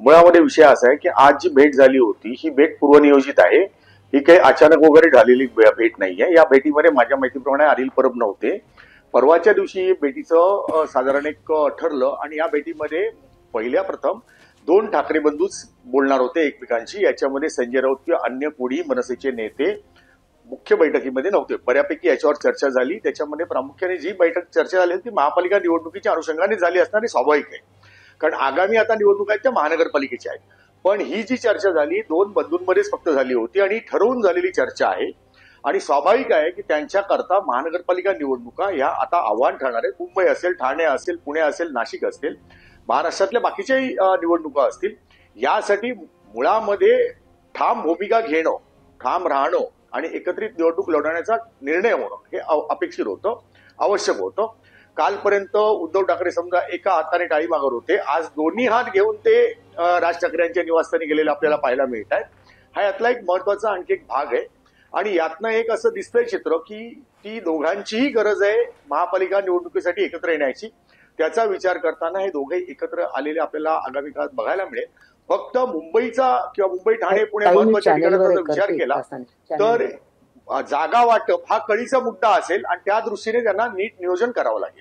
मुळामध्ये विषय असा आहे की आज जी भेट झाली होती ही भेट पूर्वनियोजित आहे. ही काही अचानक वगैरे झालेली भेट नाहीये. या भेटीमध्ये माझ्या माहितीप्रमाणे अनिल परब नव्हते. परवाच्या दिवशी भेटीचं साधारण एक ठरलं आणि या भेटीमध्ये पहिल्या प्रथम दोन ठाकरे बंधूच बोलणार होते एकमेकांशी. याच्यामध्ये संजय राऊत किंवा अन्य कोणीही मनसेचे नेते मुख्य बैठकीमध्ये नव्हते. बऱ्यापैकी याच्यावर चर्चा झाली. त्याच्यामध्ये प्रामुख्याने जी बैठक चर्चा झाली ती महापालिका निवडणुकीच्या अनुषंगाने झाली असणार हे स्वाभाविक आहे, कारण आगामी आता निवडणुका आहेत त्या महानगरपालिकेच्या आहेत. पण ही जी चर्चा झाली दोन बंधूंमध्येच फक्त झाली होती आणि ठरवून झालेली चर्चा आहे आणि स्वाभाविक आहे की त्यांच्याकरता महानगरपालिका निवडणुका ह्या आता आव्हान ठरणार आहेत. मुंबई असेल, ठाणे असेल, पुणे असेल, नाशिक असेल, महाराष्ट्रातल्या बाकीच्याही निवडणुका असतील. यासाठी मुळामध्ये ठाम भूमिका घेणं, ठाम राहणं आणि एकत्रित निवडणूक लढवण्याचा निर्णय होणं हे अपेक्षित होतं, आवश्यक होतं. कालपर्यंत उद्धव ठाकरे समजा एका हाताने टाळी मागत होते, आज दोन्ही हात घेऊन ते राज ठाकरे यांच्या निवासस्थानी गेलेले आपल्याला पाहायला मिळत आहेत. हा यातला एक महत्वाचा आणखी एक भाग आहे आणि यातनं एक असं दिसतंय चित्र की ती दोघांचीही गरज आहे महापालिका निवडणुकीसाठी एकत्र येण्याची. त्याचा विचार करताना हे दोघे एकत्र आलेले आपल्याला आगामी काळात बघायला मिळेल. फक्त मुंबईचा किंवा मुंबई, ठाणे, पुणे महत्वाच्या ठिकाणाचा विचार केला तर जागा वाटप हा कळीचा मुद्दा असेल आणि त्या दृष्टीने त्यांना नीट नियोजन करावं लागेल.